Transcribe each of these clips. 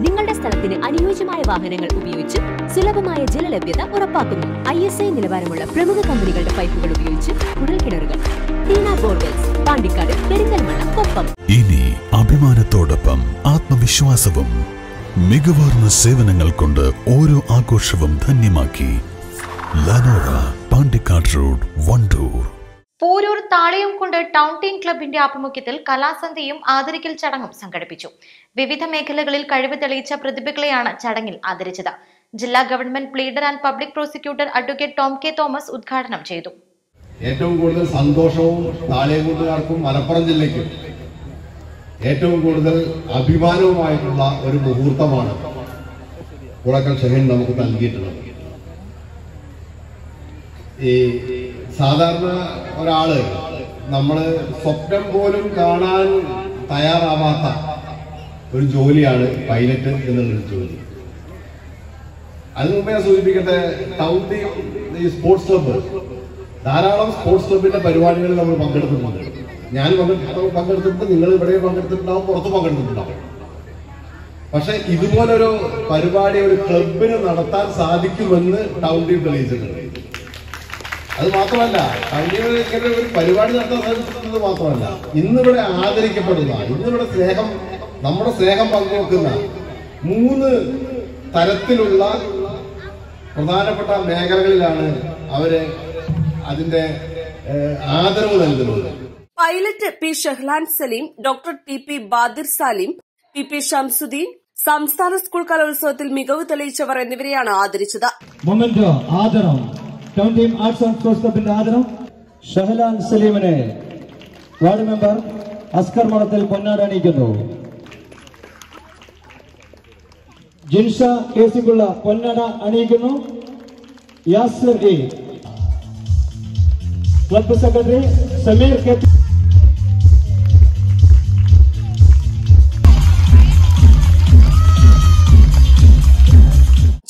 നിങ്ങളുടെ സ്ഥലത്തിന് അനുയോജ്യമായ വാഹനങ്ങൾ ഉപയോഗിച്ച് സുലഭമായ ജലലഭ്യത ഉറപ്പാക്കുന്നു. ISI നിലവാരമുള്ള പ്രമുഖ കമ്പനികളുടെ പൈപ്പുകൾ ഉപയോഗിച്ച് കുഴൽക്കിണറുകൾ. ടീന ബോർവെൽസ്, പാണ്ടിക്കാട്, പെരിന്തൽമണ്ണ, കൊപ്പം. ഇനി അഭിമാനത്തോടൊപ്പം ആത്മവിശ്വാസവും മികവാർന്ന സേവനങ്ങൾ കൊണ്ട് ഓരോ ആഘോഷവും ധന്യമാക്കി. Lanora, Pandikkad road, Wandoor. Poroor Thalayamkund town team ക്ലബിന്റെ ആഭിമുഖ്യത്തിൽ കലാസന്ധ്യയും ആദരിക്കൽ ചടങ്ങും സംഘടിപ്പിച്ചു. വിവിധ മേഖലകളിൽ കഴിവ് തെളിയിച്ച പ്രതിഭകളെയാണ് ചടങ്ങിൽ ആദരിച്ചത്. ജില്ലാ government pleader and public prosecutor advocate Tom K Thomas ഉദ്ഘാടനം ചെയ്തു. ഏറ്റവും കൂടുതൽ സന്തോഷവും താളയംകുണ്ടുകാർക്കും മലപ്പുറം ജില്ലയ്ക്കും ഏറ്റവും കൂടുതൽ അഭിമാനവുമായിട്ടുള്ള ഒരു മുഹൂർത്തമാണ് പുറക്കൽ ഷഹീൻ നമുക്ക് നൽകിയിട്ടുള്ളത്. ഈ സാധാരണ ഒരാള് നമ്മള് സ്വപ്നം പോലും കാണാൻ തയ്യാറാവാത്ത ഒരു ജോലിയാണ് പൈലറ്റ് എന്നുള്ളൊരു ജോലി. അതിനു മുമ്പ് ഞാൻ സൂചിപ്പിക്കട്ടെ, ടൗൺ ടീം ഈ സ്പോർട്സ് ക്ലബ്ബ് ധാരാളം സ്പോർട്സ് ക്ലബിന്റെ പരിപാടികളിൽ നമ്മൾ പങ്കെടുത്തിട്ടുണ്ട്. ഞാൻ പങ്കെടുത്തിട്ടുണ്ട്, നിങ്ങൾ ഇവിടെ പങ്കെടുത്തിട്ടുണ്ടാവും, പുറത്ത് പങ്കെടുത്തിട്ടുണ്ടാവും. പക്ഷെ ഇതുപോലൊരു പരിപാടി ഒരു ക്ലബിന് നടത്താൻ സാധിക്കുമെന്ന് ടൗൺ ടീം തെളിയിച്ചിട്ടുണ്ട്. അത് മാത്രമല്ല, ടൗൺ ടീമിൽ ഇങ്ങനെ ഒരു പരിപാടി നടത്താൻ സാധിക്കുന്നത് മാത്രമല്ല, ഇന്നിവിടെ ആദരിക്കപ്പെടുന്ന, ഇന്നിവിടെ നമ്മുടെ സ്നേഹം പങ്കുവെക്കുന്ന 3 തരത്തിലുള്ള പ്രധാനപ്പെട്ട മേഖലകളിലാണ് അവര് അതിന്റെ ആദരവ് നൽകുന്നത്. Pilot P Shahlan Saleem, doctor TP Badir Salim, PP Shamsuddeen, സംസ്ഥാന സ്കൂൾ കലോത്സവത്തിൽ മികവ് തെളിയിച്ചവർ എന്നിവരെയാണ് ആദരിച്ചത്. മൊമെന്റോ ആദരം town team arts and sports ക്ലബിന്റെ ആദരം ഷഹ്ലാൻ സലീമിനെ വാർഡ് മെമ്പർ അസ്കർ മഠത്തിൽ പൊന്നാട അണിയിക്കുന്നു. ജിൻഷ കേസിക്കുള്ള പൊന്നാട അണിയിക്കുന്നു. Yasir E, club secretary Sameer K.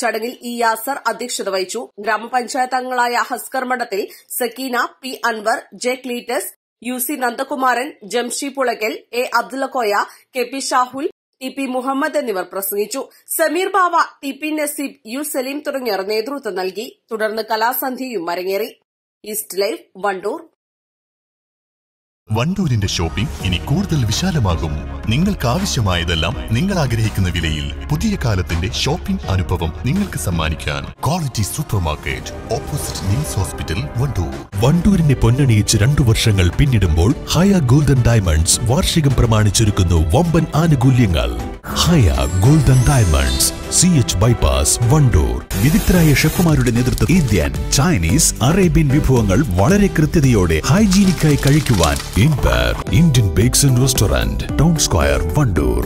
ചടങ്ങിൽ യാസർ അധ്യക്ഷത വഹിച്ചു. ഗ്രാമപഞ്ചായത്ത് അംഗങ്ങളായ Haskar Madathil Sakeena, P Anwar, J Cleetus, UC Nandakumaran, Jamshi Pulakkal, A Abdullakoya, KP Shahul, TP Muhammad എന്നിവർ പ്രസംഗിച്ചു. സമീർ ബാവ, TP നസീബ്, U സലീം തുടങ്ങിയവർ നേതൃത്വം നൽകി. തുടർന്ന് കലാസന്ധ്യയും അരങ്ങേറി. East Live, Wandoor. വണ്ടൂരിന്റെ ഷോപ്പിംഗ് ഇനി കൂടുതൽ വിശാലമാകും. നിങ്ങൾക്ക് ആവശ്യമായതെല്ലാം നിങ്ങൾ ആഗ്രഹിക്കുന്ന വിലയിൽ പുതിയ കാലത്തിന്റെ ഷോപ്പിംഗ് അനുഭവം നിങ്ങൾക്ക് സമ്മാനിക്കാൻ quality super market, opposite Nims hospital, Wandoor. വണ്ടൂരിനെ പൊന്നണിയിച്ച് 2 വർഷങ്ങൾ പിന്നിടുമ്പോൾ ഹയ ഗോൾഡൻ ഡയമണ്ട്സ് വാർഷികം പ്രമാണിച്ചൊരുക്കുന്നു വമ്പൻ ആനുകൂല്യങ്ങൾ. Haya golden diamonds, CH bypass, Wandoor. വിദഗ്ധരായ ഷെഫുമാരുടെ നേതൃത്വം ഇന്ത്യൻ, ചൈനീസ്, അറേബ്യൻ വിഭവങ്ങൾ വളരെ കൃത്യതയോടെ ഹൈജീനിക്കായി കഴിക്കുവാൻ Indian bakes and restaurant, town square, Wandoor.